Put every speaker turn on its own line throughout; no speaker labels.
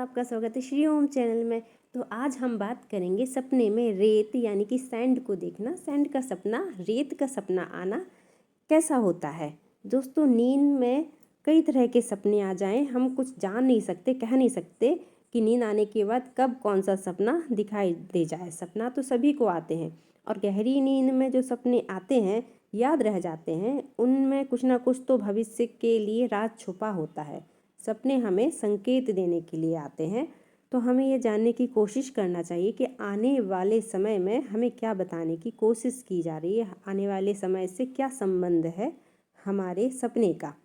आपका स्वागत है श्री ओम चैनल में। तो आज हम बात करेंगे सपने में रेत यानी कि सैंड को देखना। सैंड का सपना, रेत का सपना आना कैसा होता है। दोस्तों, नींद में कई तरह के सपने आ जाएं, हम कुछ जान नहीं सकते, कह नहीं सकते कि नींद आने के बाद कब कौन सा सपना दिखाई दे जाए। सपना तो सभी को आते हैं और गहरी नींद में जो सपने आते हैं, याद रह जाते हैं, उनमें कुछ ना कुछ तो भविष्य के लिए राज छुपा होता है। सपने हमें संकेत देने के लिए आते हैं, तो हमें ये जानने की कोशिश करना चाहिए कि आने वाले समय में हमें क्या बताने की कोशिश की जा रही है, आने वाले समय से क्या संबंध है हमारे सपने का।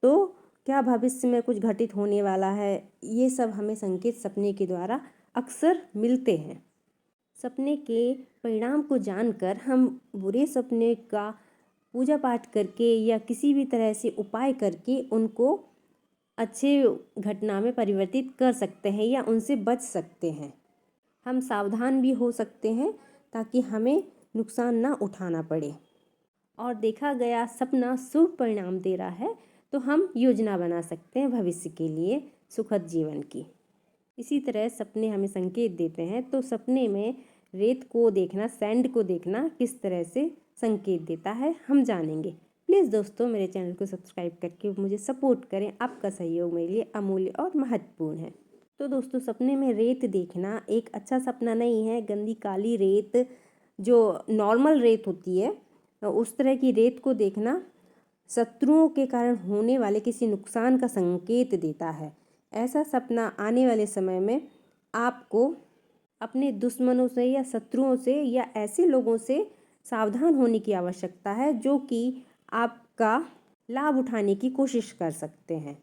तो क्या भविष्य में कुछ घटित होने वाला है, ये सब हमें संकेत सपने के द्वारा अक्सर मिलते हैं। सपने के परिणाम को जानकर हम बुरे सपने का पूजा पाठ करके या किसी भी तरह से उपाय करके उनको अच्छे घटना में परिवर्तित कर सकते हैं या उनसे बच सकते हैं। हम सावधान भी हो सकते हैं ताकि हमें नुकसान ना उठाना पड़े। और देखा गया सपना शुभ परिणाम दे रहा है तो हम योजना बना सकते हैं भविष्य के लिए सुखद जीवन की। इसी तरह सपने हमें संकेत देते हैं, तो सपने में रेत को देखना, सैंड को देखना किस तरह से संकेत देता है हम जानेंगे। प्लीज़ दोस्तों, मेरे चैनल को सब्सक्राइब करके मुझे सपोर्ट करें। आपका सहयोग मेरे लिए अमूल्य और महत्वपूर्ण है। तो दोस्तों, सपने में रेत देखना एक अच्छा सपना नहीं है। गंदी काली रेत, जो नॉर्मल रेत होती है, उस तरह की रेत को देखना शत्रुओं के कारण होने वाले किसी नुकसान का संकेत देता है। ऐसा सपना आने वाले समय में आपको अपने दुश्मनों से या शत्रुओं से या ऐसे लोगों से सावधान होने की आवश्यकता है जो कि आपका लाभ उठाने की कोशिश कर सकते हैं।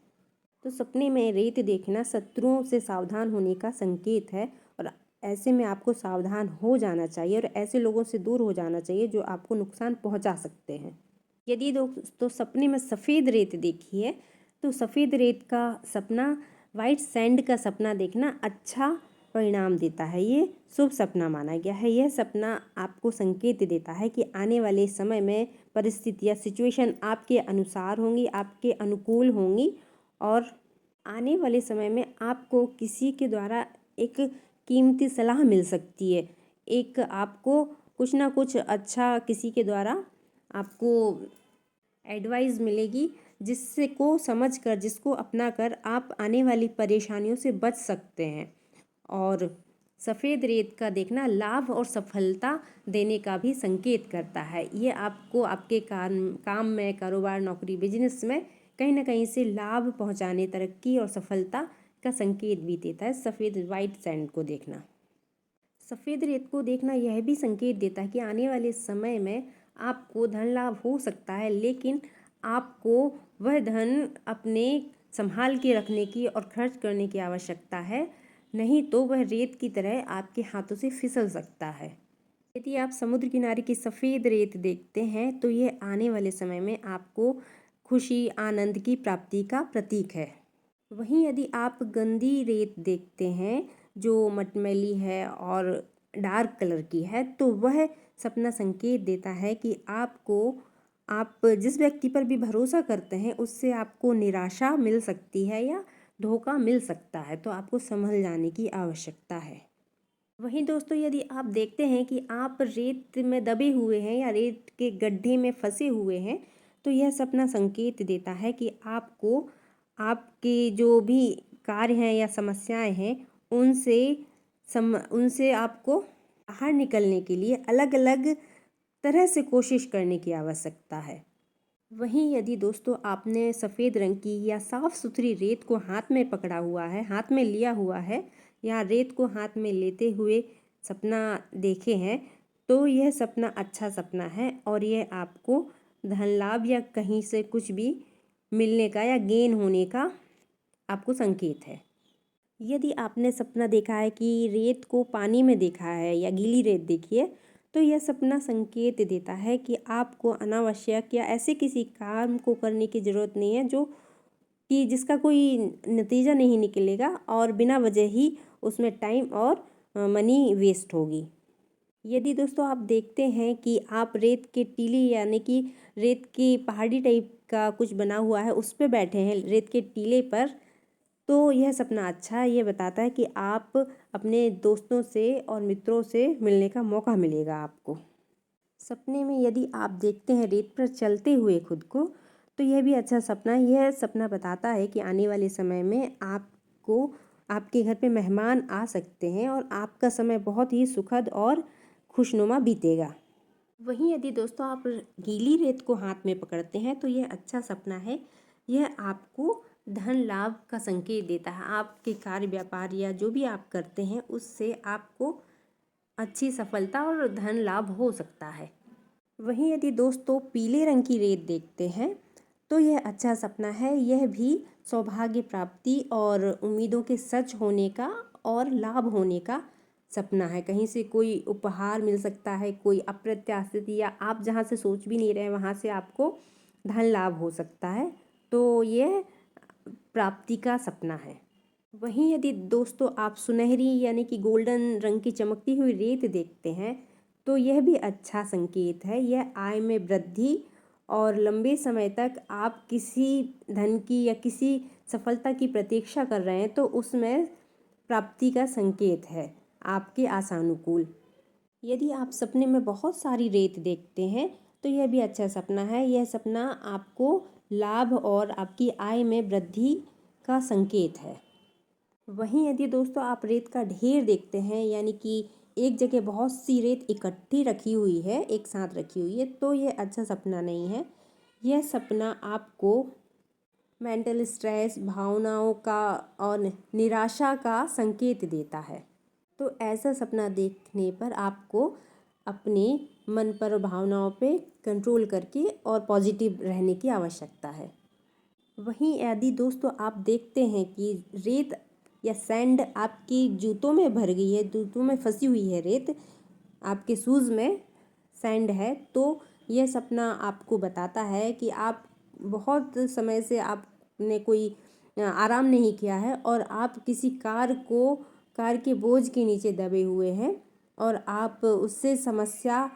तो सपने में रेत देखना शत्रुओं से सावधान होने का संकेत है और ऐसे में आपको सावधान हो जाना चाहिए और ऐसे लोगों से दूर हो जाना चाहिए जो आपको नुकसान पहुंचा सकते हैं। यदि दोस्तों सपने में सफ़ेद रेत देखी है तो सफ़ेद रेत का सपना, वाइट सैंड का सपना देखना अच्छा परिणाम देता है। ये शुभ सपना माना गया है। यह सपना आपको संकेत देता है कि आने वाले समय में परिस्थितियाँ, सिचुएशन आपके अनुसार होंगी, आपके अनुकूल होंगी और आने वाले समय में आपको किसी के द्वारा एक कीमती सलाह मिल सकती है। एक आपको कुछ ना कुछ अच्छा किसी के द्वारा आपको एडवाइस मिलेगी, जिससे को समझ कर, जिसको अपना कर आप आने वाली परेशानियों से बच सकते हैं। और सफ़ेद रेत का देखना लाभ और सफलता देने का भी संकेत करता है। ये आपको आपके काम में, कारोबार, नौकरी, बिजनेस में कहीं ना कहीं से लाभ पहुंचाने, तरक्की और सफलता का संकेत भी देता है। सफ़ेद वाइट सैंड को देखना, सफ़ेद रेत को देखना यह भी संकेत देता है कि आने वाले समय में आपको धन लाभ हो सकता है, लेकिन आपको वह धन अपने संभाल के रखने की और खर्च करने की आवश्यकता है, नहीं तो वह रेत की तरह आपके हाथों से फिसल सकता है। यदि आप समुद्र किनारे की सफ़ेद रेत देखते हैं तो यह आने वाले समय में आपको खुशी, आनंद की प्राप्ति का प्रतीक है। वहीं यदि आप गंदी रेत देखते हैं जो मटमैली है और डार्क कलर की है, तो वह सपना संकेत देता है कि आप जिस व्यक्ति पर भी भरोसा करते हैं उससे आपको निराशा मिल सकती है या धोखा मिल सकता है, तो आपको संभल जाने की आवश्यकता है। वहीं दोस्तों, यदि आप देखते हैं कि आप रेत में दबे हुए हैं या रेत के गड्ढे में फंसे हुए हैं, तो यह सपना संकेत देता है कि आपको आपके जो भी कार्य हैं या समस्याएं हैं उनसे आपको बाहर निकलने के लिए अलग अलग तरह से कोशिश करने की आवश्यकता है। वहीं यदि दोस्तों आपने सफ़ेद रंग की या साफ़ सुथरी रेत को हाथ में पकड़ा हुआ है, हाथ में लिया हुआ है या रेत को हाथ में लेते हुए सपना देखे हैं, तो यह सपना अच्छा सपना है और यह आपको धन लाभ या कहीं से कुछ भी मिलने का या गेन होने का आपको संकेत है। यदि आपने सपना देखा है कि रेत को पानी में देखा है या गीली रेत देखी है, तो यह सपना संकेत देता है कि आपको अनावश्यक या ऐसे किसी काम को करने की ज़रूरत नहीं है जो कि जिसका कोई नतीजा नहीं निकलेगा और बिना वजह ही उसमें टाइम और मनी वेस्ट होगी। यदि दोस्तों आप देखते हैं कि आप रेत के टीले यानी कि रेत की पहाड़ी टाइप का कुछ बना हुआ है, उस पर बैठे हैं रेत के टीले पर, तो यह सपना अच्छा है, ये बताता है कि आप अपने दोस्तों से और मित्रों से मिलने का मौका मिलेगा आपको। सपने में यदि आप देखते हैं रेत पर चलते हुए खुद को, तो यह भी अच्छा सपना है। यह सपना बताता है कि आने वाले समय में आपको आपके घर पे मेहमान आ सकते हैं और आपका समय बहुत ही सुखद और खुशनुमा बीतेगा। वहीं यदि दोस्तों आप गीली रेत को हाथ में पकड़ते हैं तो यह अच्छा सपना है। यह आपको धन लाभ का संकेत देता है। आपके कार्य व्यापार या जो भी आप करते हैं उससे आपको अच्छी सफलता और धन लाभ हो सकता है। वहीं यदि दोस्तों पीले रंग की रेत देखते हैं तो यह अच्छा सपना है। यह भी सौभाग्य प्राप्ति और उम्मीदों के सच होने का और लाभ होने का सपना है। कहीं से कोई उपहार मिल सकता है, कोई अप्रत्याशित या आप जहाँ से सोच भी नहीं रहे वहाँ से आपको धन लाभ हो सकता है। तो यह प्राप्ति का सपना है। वहीं यदि दोस्तों आप सुनहरी यानी कि गोल्डन रंग की चमकती हुई रेत देखते हैं तो यह भी अच्छा संकेत है। यह आय में वृद्धि और लंबे समय तक आप किसी धन की या किसी सफलता की प्रतीक्षा कर रहे हैं तो उसमें प्राप्ति का संकेत है, आपके आशानुकूल। यदि आप सपने में बहुत सारी रेत देखते हैं तो यह भी अच्छा सपना है। यह सपना आपको लाभ और आपकी आय में वृद्धि का संकेत है। वहीं यदि दोस्तों आप रेत का ढेर देखते हैं यानी कि एक जगह बहुत सी रेत इकट्ठी रखी हुई है, एक साथ रखी हुई है, तो यह अच्छा सपना नहीं है। यह सपना आपको मेंटल स्ट्रेस, भावनाओं का और निराशा का संकेत देता है। तो ऐसा सपना देखने पर आपको अपने मन पर और भावनाओं पे कंट्रोल करके और पॉजिटिव रहने की आवश्यकता है। वहीं यदि दोस्तों आप देखते हैं कि रेत या सैंड आपकी जूतों में भर गई है, जूतों में फंसी हुई है रेत, आपके शूज़ में सैंड है, तो यह सपना आपको बताता है कि आप बहुत समय से आपने कोई आराम नहीं किया है और आप किसी कार के बोझ के नीचे दबे हुए हैं और आप उससे समस्या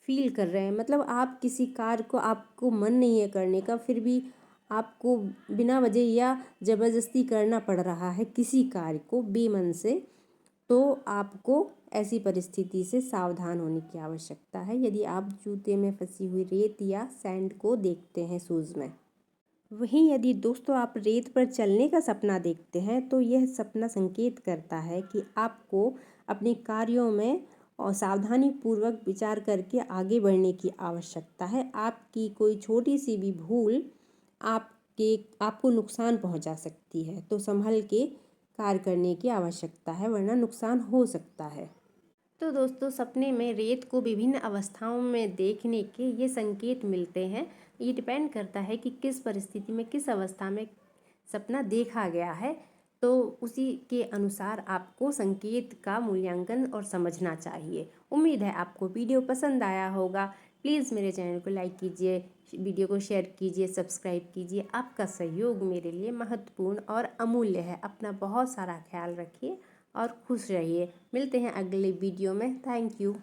फील कर रहे हैं। मतलब आप किसी कार को आपको मन नहीं है करने का, फिर भी आपको बिना वजह या ज़बरदस्ती करना पड़ रहा है किसी कार्य को बेमन से, तो आपको ऐसी परिस्थिति से सावधान होने की आवश्यकता है यदि आप जूते में फंसी हुई रेत या सैंड को देखते हैं शूज़ में। वहीं यदि दोस्तों आप रेत पर चलने का सपना देखते हैं तो यह सपना संकेत करता है कि आपको अपने कार्यों में और सावधानी पूर्वक विचार करके आगे बढ़ने की आवश्यकता है। आपकी कोई छोटी सी भी भूल आपको नुकसान पहुंचा सकती है, तो संभल के कार्य करने की आवश्यकता है वरना नुकसान हो सकता है। तो दोस्तों सपने में रेत को विभिन्न अवस्थाओं में देखने के ये संकेत मिलते हैं। ये डिपेंड करता है कि किस परिस्थिति में किस अवस्था में सपना देखा गया है, तो उसी के अनुसार आपको संकेत का मूल्यांकन और समझना चाहिए। उम्मीद है आपको वीडियो पसंद आया होगा। प्लीज़ मेरे चैनल को लाइक कीजिए, वीडियो को शेयर कीजिए, सब्सक्राइब कीजिए। आपका सहयोग मेरे लिए महत्वपूर्ण और अमूल्य है। अपना बहुत सारा ख्याल रखिए और खुश रहिए। मिलते हैं अगले वीडियो में। Thank you.